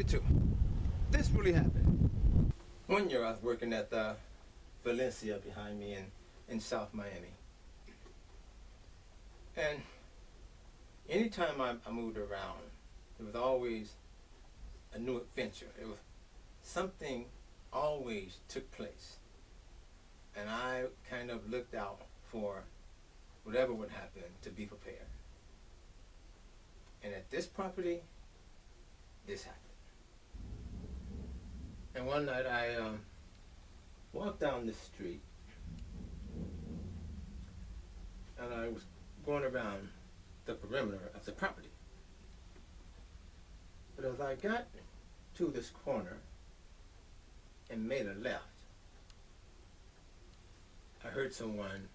1972. This really happened. One year I was working at the Valencia behind me in South Miami. And anytime I moved around, it was always a new adventure. It was something always took place. And I kind of looked out for whatever would happen to be prepared. And at this property, this happened. And one night I walked down the street and I was going around the perimeter of the property. But as I got to this corner and made a left, I heard someone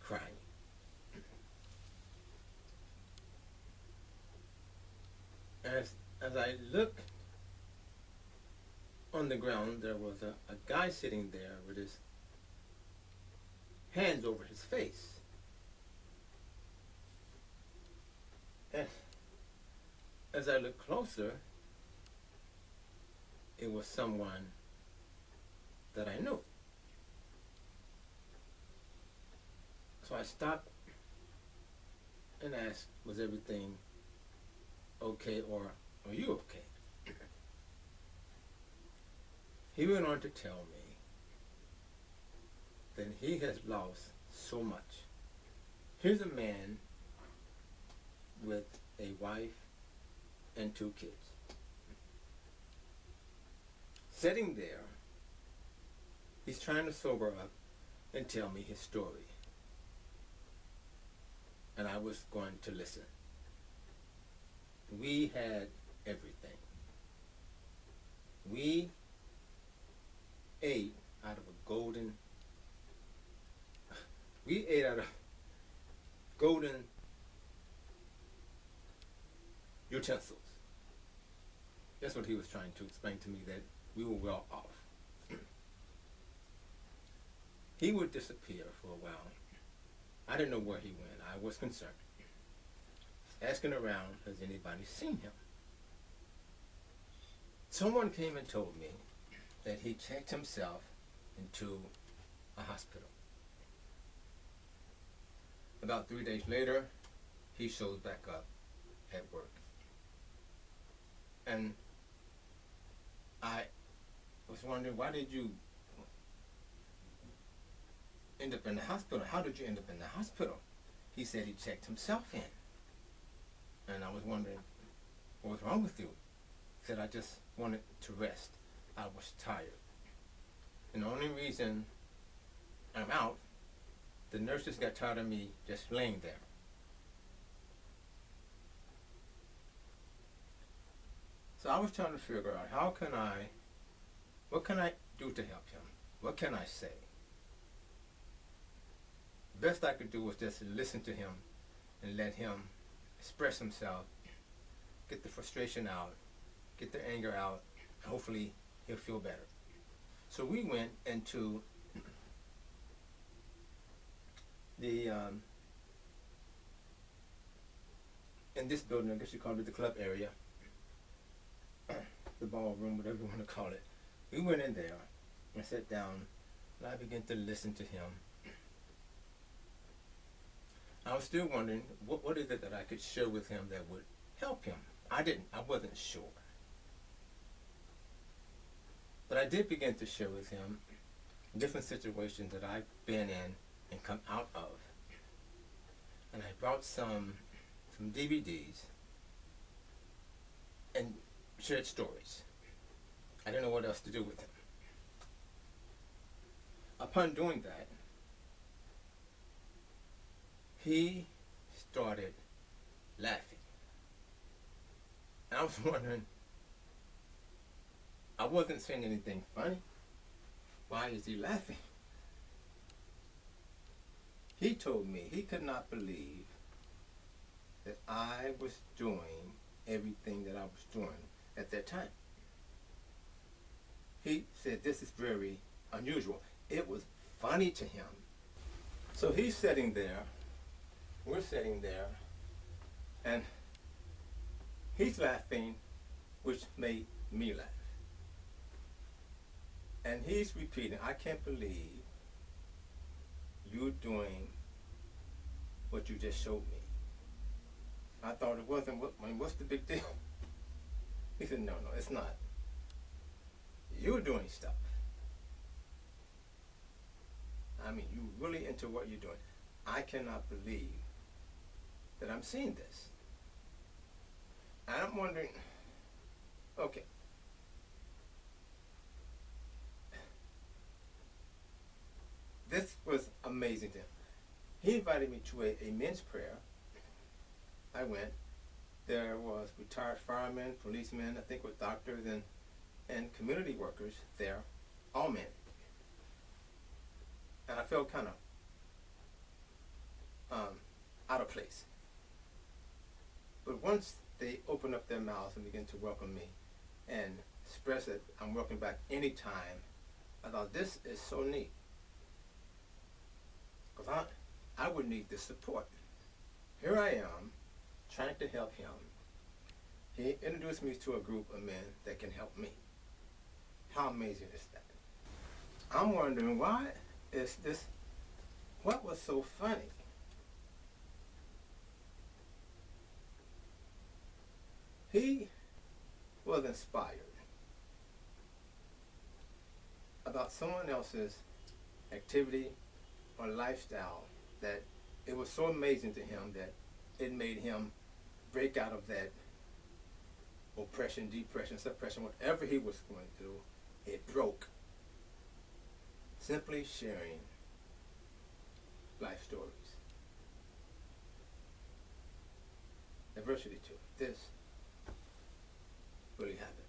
crying. As I looked on the ground, there was a guy sitting there with his hands over his face. And as I looked closer, it was someone that I knew. So I stopped and asked, was everything okay, or are you okay? He went on to tell me that he has lost so much. Here's a man with a wife and 2 kids. Sitting there, he's trying to sober up and tell me his story. And I was going to listen. We had everything. We ate out of golden utensils. That's what he was trying to explain to me, that we were well off. He would disappear for a while. I didn't know where he went. I was concerned. Asking around, has anybody seen him? Someone came and told me that he checked himself into a hospital. About 3 days later, he shows back up at work. And I was wondering, why did you end up in the hospital? How did you end up in the hospital? He said he checked himself in. And I was wondering, what was wrong with you? He said, I just wanted to rest. I was tired. And the only reason I'm out, the nurses got tired of me just laying there. So I was trying to figure out, what can I do to help him? What can I say? The best I could do was just listen to him and let him express himself, get the frustration out, get the anger out. Hopefully he'll feel better. So we went into the in this building, I guess you call it the club area, the ballroom, whatever you want to call it. We went in there and sat down, and I began to listen to him. I was still wondering, what is it that I could share with him that would help him? I wasn't sure. But I did begin to share with him different situations that I've been in and come out of. And I brought some DVDs and shared stories. I didn't know what else to do with him. Upon doing that, he started laughing. And I was wondering, I wasn't saying anything funny. Why is he laughing? He told me he could not believe that I was doing everything that I was doing at that time. He said this is very unusual. It was funny to him. So he's sitting there, we're sitting there, and he's laughing, which made me laugh. And he's repeating, I can't believe you're doing what you just showed me. I thought it wasn't, what's the big deal? He said, no, it's not. You're doing stuff. I mean, you really into what you're doing. I cannot believe that I'm seeing this. And I'm wondering, okay, this was amazing to him. He invited me to a men's prayer. I went. There was retired firemen, policemen, I think with doctors and community workers there, all men. And I felt kind of out of place. But once they opened up their mouths and began to welcome me and express that I'm welcome back anytime, I thought this is so neat. Because I would need this support. Here I am, trying to help him. He introduced me to a group of men that can help me. How amazing is that? I'm wondering, why is this, what was so funny? He was inspired about someone else's activity or lifestyle that it was so amazing to him that it made him break out of that oppression, depression, suppression, whatever he was going through. It broke. Simply sharing life stories. Adversity too. This really happened.